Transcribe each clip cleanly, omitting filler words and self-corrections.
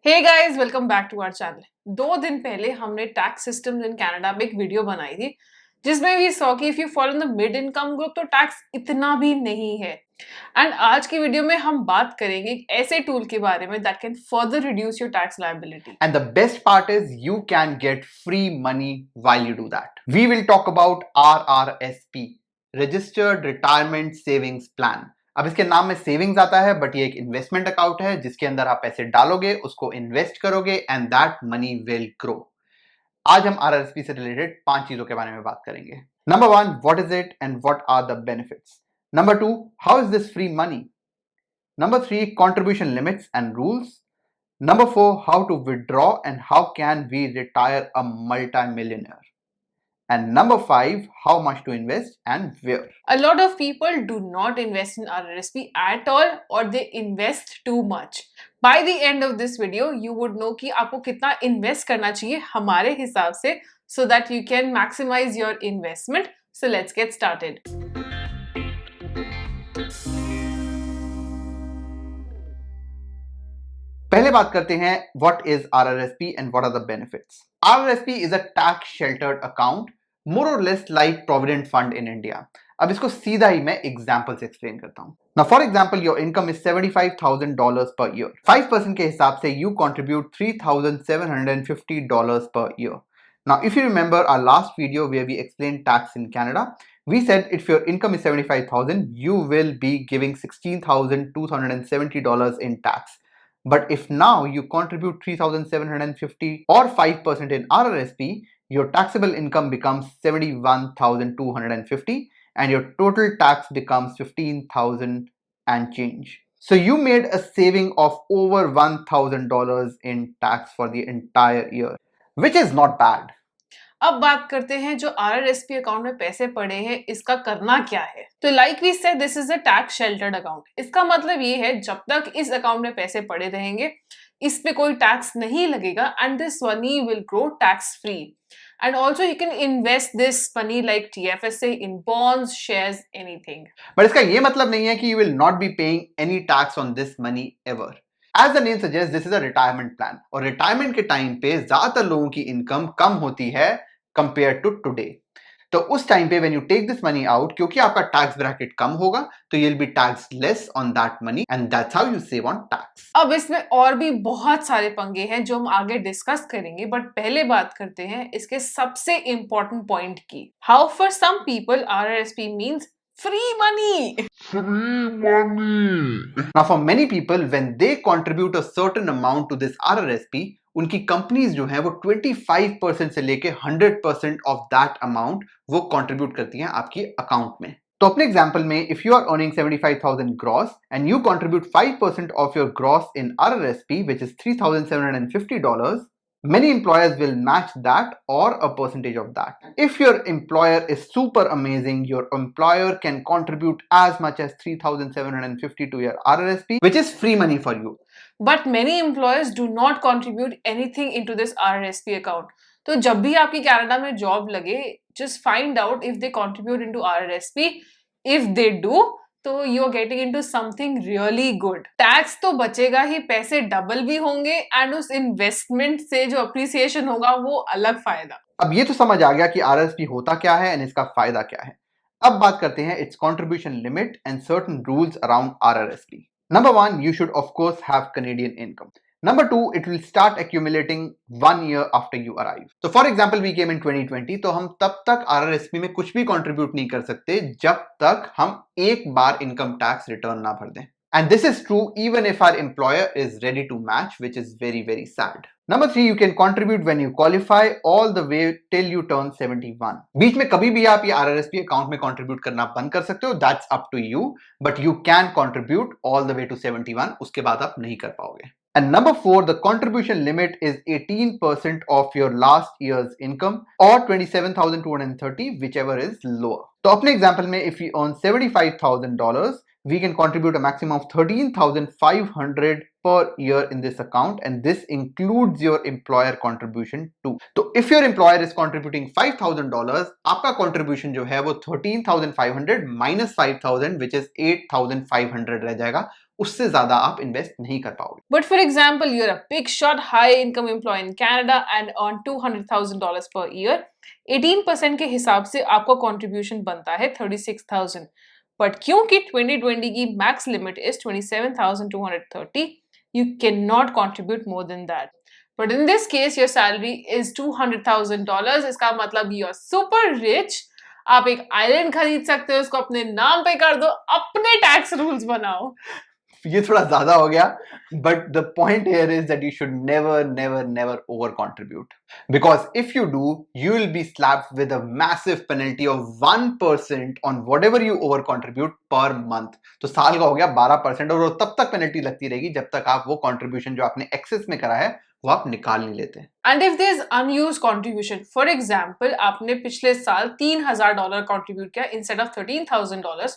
Hey guys, welcome back to our channel. 2 दिन पहले हमने टैक्स सिस्टम्स इन कनाडा पे एक वीडियो बनाई थी जिसमें भी सॉ कि if you follow in the mid income group तो टैक्स इतना भी नहीं है। एंड आज की वीडियो में हम बात करेंगे एक ऐसे टूल के बारे में that can further reduce your tax liability. And the best part is you can get free money while you do that. We will talk about RRSP, Registered Retirement Savings Plan. अब इसके नाम में savings आता है but ये एक investment account है जिसके अंदर आप पैसे डालोगे, उसको इन्वेस्ट करोगे and that money will grow. आज हम आरआरएसपी से रिलेटेड 5 चीजों के बारे में बात करेंगे। Number 1, what is it and what are the benefits. Number 2, how is this free money. Number 3, contribution limits and rules. Number 4, how to withdraw and how can we retire a multi-millionaire. And number 5, how much to invest and where. A lot of people do not invest in RRSP at all or they invest too much. By the end of this video, you would know कि आपको कितना invest करना चाहिए हमारे हिसाब से so that you can maximize your investment. So let's get started. पहले बात करते हैं what is RRSP and what are the benefits. RRSP is a tax sheltered account, more or less like Provident Fund in India. अब इसको सीधा ही मैं example से explain करता हूं। Now for example, your income is $75,000 per year. 5% के हिसाब से you contribute $3,750 per year. Now if you remember our last video where we explained tax in Canada, we said if your income is $75,000, you will be giving $16,270 in tax. But if now you contribute $3,750 or 5% in RRSP, your taxable income becomes $71,250 and your total tax becomes $15,000 and change. So you made a saving of over $1,000 in tax for the entire year, which is not bad. अब बात करते हैं जो आरआरएसपी account में पैसे पड़े हैं इसका करना क्या है। तो like we said this is a tax sheltered account. इसका मतलब ये है जब तक इस अकाउंट में पैसे पड़े रहेंगे इस पे कोई टैक्स नहीं लगेगा and this money will grow tax free. And also you can invest this money like TFSA in bonds, shares, anything. But इसका ये मतलब नहीं है कि you will not be paying any tax on this money ever. As the name suggests, this is a retirement plan और retirement के time पे ज्यादातर लोगों की इनकम कम होती है compared to today. तो उस टाइम पे when you take this money out, क्योंकि आपका टैक्स ब्रैकेट कम होगा तो you'll be taxed less on that money and that's how you save on tax. अब इसमें और भी बहुत सारे पंगे हैं जो हम आगे डिस्कस करेंगे बट पहले बात करते हैं इसके सबसे इंपॉर्टेंट पॉइंट की। How for some people RRSP means free money. Now for many people when they contribute a certain amount to this RRSP, उनकी कंपनीज जो है वो 25% से लेके 100% ऑफ दैट अमाउंट वो कंट्रीब्यूट करती हैं आपकी अकाउंट में। तो अपने एग्जांपल में if you are earning 75,000 gross and you contribute 5% of your gross in RRSP which is $3,750, many employers will match that or a percentage of that. If your employer is super amazing, your employer can contribute as much as $3,750 to your RRSP, which is free money for you. But many employers do not contribute anything into this RRSP account. तो जब भी आपकी Canada में job लगे just find out if they contribute into RRSP. If they do, तो you are getting into something really good. Tax तो बचेगा ही, पैसे डबल भी होंगे एंड उस इन्वेस्टमेंट से जो अप्रिसिएशन होगा वो अलग फायदा। अब ये तो समझ आ गया कि आरएसपी होता क्या है एंड इसका फायदा क्या है। अब बात करते हैं it's contribution limit and certain rules around RRSP. Number 1, you should of course have Canadian income. Number 2, it will start accumulating 1 year after you arrive. So for example, we came in 2020, तो हम तब तक RRSP में कुछ भी contribute नहीं कर सकते जब तक हम एक बार income tax return ना भर दें. And this is true even if our employer is ready to match, which is very, very sad. Number 3, you can contribute when you qualify all the way till you turn 71. बीच में कभी भी आप ये RRSP account में contribute करना बंद कर सकते हो, that's up to you, but you can contribute all the way to 71. उसके बाद आप नहीं कर पाओगे. And number 4, the contribution limit is 18% of your last year's income or 27,230, whichever is lower. तो अपने example में if you earn $75,000, we can contribute a maximum of $13,500 per year in this account and this includes your employer contribution too. So if your employer is contributing $5,000, आपका contribution जो है वो 13,500 minus 5,000 which is 8,500 रह जाएगा उससे ज्यादा आप invest नहीं कर पाओगे। But for example, you're a big shot, high income employee in Canada and earn $200,000 per year. 18% के हिसाब से आपका contribution बनता है 36,000. But क्योंकि 2020 की max limit is 27,230, you cannot contribute more than that. But in this case, your salary is $200,000. इसका मतलब you're super rich. आप एक आइलैंड खरीद सकते हो, उसको अपने नाम पे कर दो, अपने टैक्स रूल्स बनाओ। ये थोड़ा ज्यादा हो गया, but the point here is that you should never over contribute, because if you do, you will be slapped with a massive penalty of 1% on whatever you over contribute per month. तो साल का हो गया 12%, और वो तब तक penalty लगती रहेगी जब तक आप वो कंट्रीब्यूशन जो आपने एक्सेस में करा है वो आप निकाल नहीं लेते। And if there is unused contribution, for example, आपने पिछले साल $3,000 contribute किया instead of $13,000,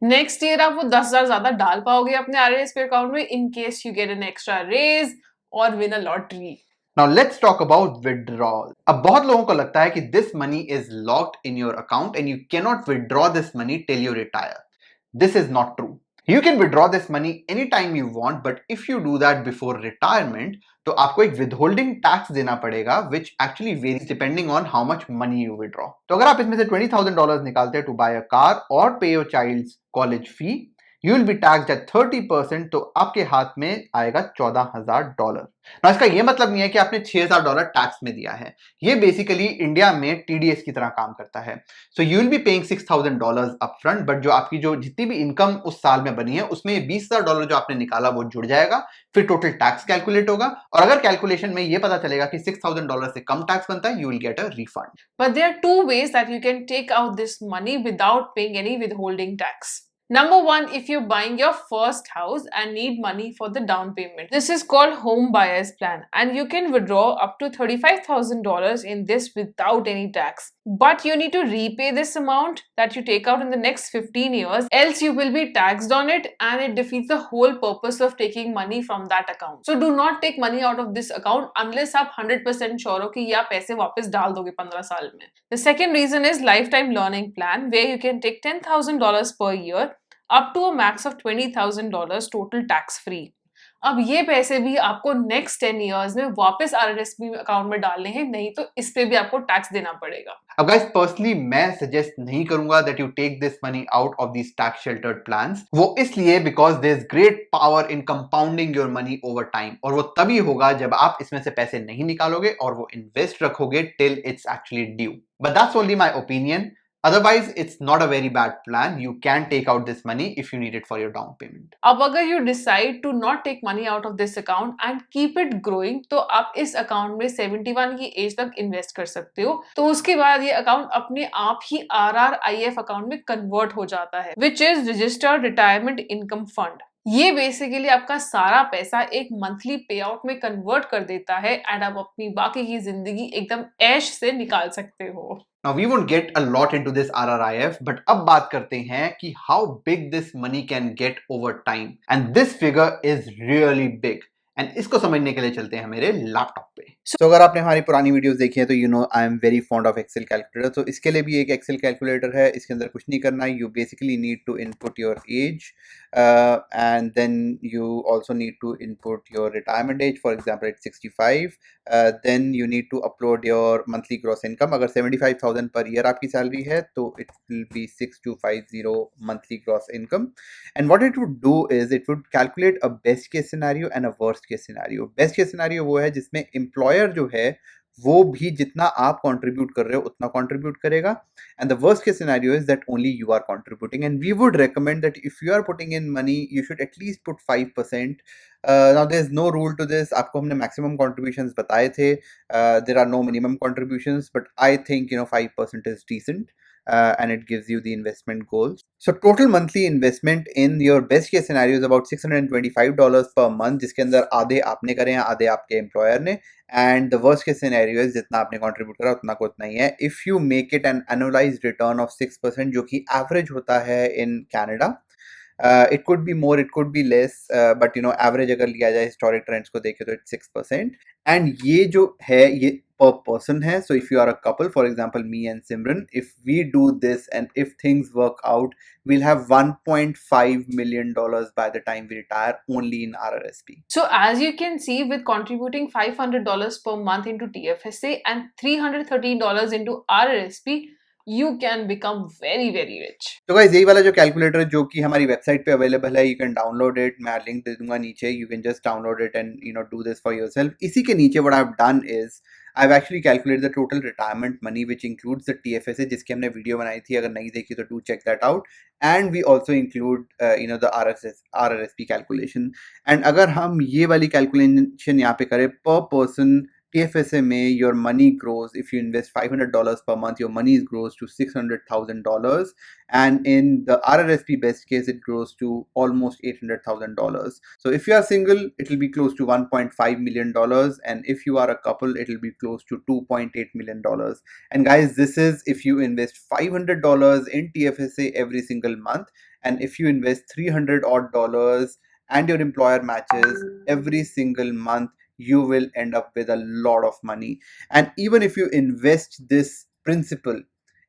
नेक्स्ट ईयर आप वो 10,000 ज्यादा डाल पाओगे अपने RRSP अकाउंट में in case you get an extra raise or win a lottery. Now let's talk about withdrawal. अब बहुत लोगों को लगता है कि this money is locked in your account and you cannot withdraw this money till you retire. This is not true. You can withdraw this money anytime you want, but if you do that before retirement, तो आपको एक withholding tax देना पड़ेगा, which actually varies depending on how much money you withdraw. तो अगर आप इसमें से $20,000 निकालते हैं to buy a car or pay your child's college fee, you will be taxed at 30%, तो आपके हाथ में आएगा $14,000. ना इसका ये मतलब नहीं है कि आपने $6,000 टैक्स में दिया है, ये बेसिकली इंडिया में TDS की तरह काम करता है. So you will be paying $6,000 upfront, but जो आपकी जो जितनी भी इनकम उस साल में बनी है उसमें $20,000 जो आपने निकाला वो जुड़ जाएगा, फिर टोटल टैक्स कैलकुलेट होगा, और अगर कैलकुलेशन में ये पता चलेगा कि $6,000 से कम टैक्स बनता है, you will get a refund. But there are two ways that you can take out this money without paying any withholding tax. Number one, if you're buying your first house and need money for the down payment. This is called home buyer's plan, and you can withdraw up to $35,000 in this without any tax. But you need to repay this amount that you take out in the next 15 years, else you will be taxed on it, and it defeats the whole purpose of taking money from that account. So do not take money out of this account unless आप 100% sure हो कि ये आप पैसे वापस डाल दोगे 15 साल में. The second reason is lifetime learning plan, where you can take $10,000 per year up to a max of $20,000 total tax free. अब ये पैसे भी आपको नेक्स्ट 10 इयर्स में वापस RRSP अकाउंट में डालने हैं, नहीं तो इस पे भी आपको टैक्स देना पड़ेगा. अब गाइस, पर्सनली मैं सजेस्ट नहीं करूंगा that you take this money out of these tax sheltered plans. वो इसलिए because there is great power in compounding your money over time, और वो तभी होगा जब आप इसमें से पैसे नहीं निकालोगे और वो इन्वेस्ट रखोगे till it's actually due. But that's only my opinion. Otherwise, it's not a very bad plan. You can take out this money if you need it for your down payment. अब अगर you decide to not take money out of this account and keep it growing, तो आप इस account में 71 की as तक invest कर सकते हो. तो उसके बाद ये अकाउंट अपने आप ही RRIF अकाउंट में कन्वर्ट हो जाता है, which is Registered Retirement Income Fund. ये बेसिकली आपका सारा पैसा एक मंथली पे आउट में कन्वर्ट कर देता है, एंड आप अपनी बाकी की जिंदगी एकदम ऐश से निकाल सकते हो. Now we won't get a lot into this RRIF, but अब बात करते हैं कि how big this money can get over time, and this figure is really big. And इसको समझने के लिए चलते हैं मेरे लैपटॉप पे. तो अगर आपने हमारी पुरानी वीडियोस देखी है तो you know I am very fond of Excel calculator. तो इसके लिए भी एक एक्सेल कैलकुलेटर है. इसके अंदर कुछ नहीं करना है. You basically need to input your age and then you also need to input your retirement age. For example it 65. Then you need to upload your monthly gross income. अगर 75,000 per year आपकी salary है तो it will be 6250 monthly gross income. And what it would do is it would calculate a best case scenario and a worst case scenario. Best case scenario वो है जिसमें employer जो है वो भी जितना आप कंट्रीब्यूट कर रहे हो उतना कंट्रीब्यूट करेगा, and the worst case scenario is that only you are contributing. And we would recommend that if you are putting in money you should at least put 5%. Now there is no rule to this. आपको हमने maximum contributions बताए थे. There are no minimum contributions, but I think 5% is decent. And it gives you the investment goals. So total monthly investment in your best case scenario is about $625 per month, जिसके अंदर आधे आपने करे हैं, आधे आपके एम्प्लॉयर ने. And the worst case scenario is जितना आपने contribute करा उतना को उतना ही है. If you make it an annualized return of 6%, जो कि average होता है in Canada, It could be more, it could be less, but you know average अगर लिया जाए historic trends को देखे तो it's 6%. And ये जो है ये per person है. So if you are a couple, for example me and Simran, if we do this and if things work out, we'll have $1.5 million by the time we retire only in RRSP. So as you can see, with contributing $500 per month into TFSA and $313 into RRSP, you can become very very rich. तो guys यही वाला जो calculator जो कि हमारी website पे available है, you can download it, मैं लिंक दे दूंगा नीचे, you can just download it and you know do this for yourself. इसी के नीचे what I have done is I have actually calculated the total retirement money which includes the TFSA, जिसकी हमने video बनाई थी, अगर नहीं देखी तो do check that out. And we also include you know the RRSP calculation. एंड अगर हम ये वाली कैलकुलेशन यहाँ पे करें पर पर्सन TFSA में, your money grows. If you invest $500 per month, your money grows to $600,000, and in the RRSP best case, it grows to almost $800,000. So if you are single, it will be close to $1.5 million, and if you are a couple, it will be close to $2.8 million. And guys, this is if you invest $500 in TFSA every single month, and if you invest $300 odd dollars and your employer matches every single month, you will end up with a lot of money. And even if you invest this principal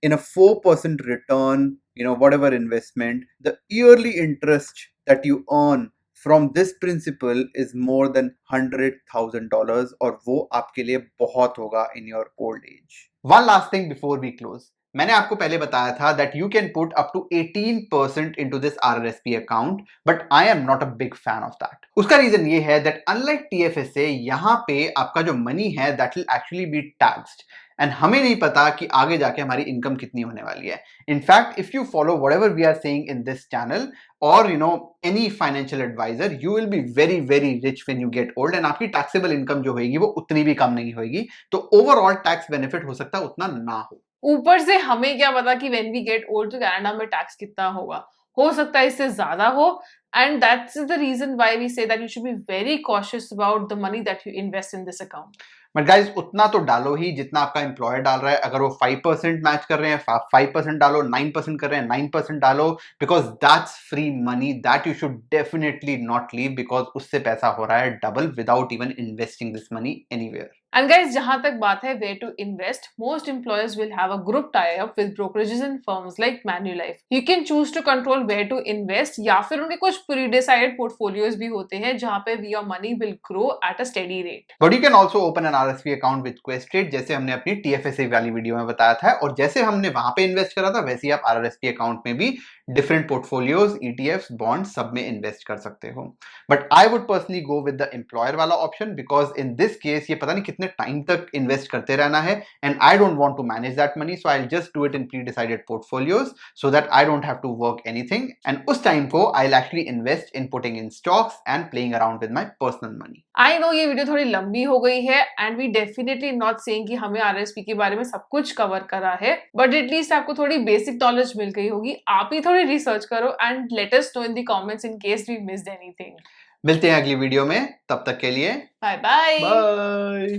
in a 4% return, you know, whatever investment, the yearly interest that you earn from this principal is more than $100,000, और वो आपके लिए बहुत होगा in your old age. One last thing before we close. मैंने आपको पहले बताया था that you can put up to 18% into this RRSP account, but I am not a big fan of that. उसका रीजन ये है that unlike TFSA, यहाँ पे आपका जो मनी है that will actually be taxed. And हमें नहीं पता कि आगे जाके हमारी इनकम कितनी होने वाली है. In fact if you follow whatever we are saying in this channel और you know any financial adviser, you will be very very rich when you get old, and आपकी टैक्सेबल इनकम जो होगी वो उतनी भी कम नहीं होगी. तो ओवरऑल टैक्स बेनिफिट हो सकता है उतना ना हो. ऊपर से हमें क्या पता कि व्हेन वी गेट ओल्ड तो कनाडा में टैक्स कितना होगा, हो सकता है इससे ज्यादा हो. And that's the reason why we say that you should be very cautious about the money that you invest in this account. But guys उतना तो डालो ही जितना आपका एम्प्लॉयर डाल रहा है. अगर वो 5% मैच कर रहे हैं 5% डालो, 9% कर रहे हैं 9% डालो, because that's free money that you should definitely not leave, because उससे पैसा हो रहा है double without even investing this money anywhere. And guys, जहां तक बात है where to invest, most employers will have a group tie-up with brokerages and firms like Manulife. You can choose to control where to invest, या फिर उनके कुछ pre-decided portfolios भी होते हैं जहां पे your money will grow at a steady rate. But you can also open an RSP account with Questrade, जैसे हमने अपनी TFSA वाली वीडियो में बताया था, और जैसे हमने वहां पे इन्वेस्ट करा था वैसे ही आप RRSP अकाउंट में भी डिफरेंट पोर्टफोलियोज, ETFs, बॉन्ड्स सब में इन्वेस्ट कर सकते हो. But I would personally go with the employer वाला option, because in this case ये पता नहीं कितने टाइम तक इन्वेस्ट करते रहना है, and I don't want to manage that money, so I will just do it in pre decided portfolios so that I don't have to work anything, and उस time को I will actually invest in putting in stocks and playing around with my personal money. I know ये video थोड़ी लंबी हो गई है, and we definitely not saying कि हमें RSP के बारे में सब कुछ कवर करा है, बट एटलीस्ट आपको थोड़ी बेसिक नॉलेज मिल गई होगी. आप ही थोड़ी रिसर्च करो and let us know in the comments in case we missed anything. मिलते हैं अगली वीडियो में, तब तक के लिए बाय बाय. बाय.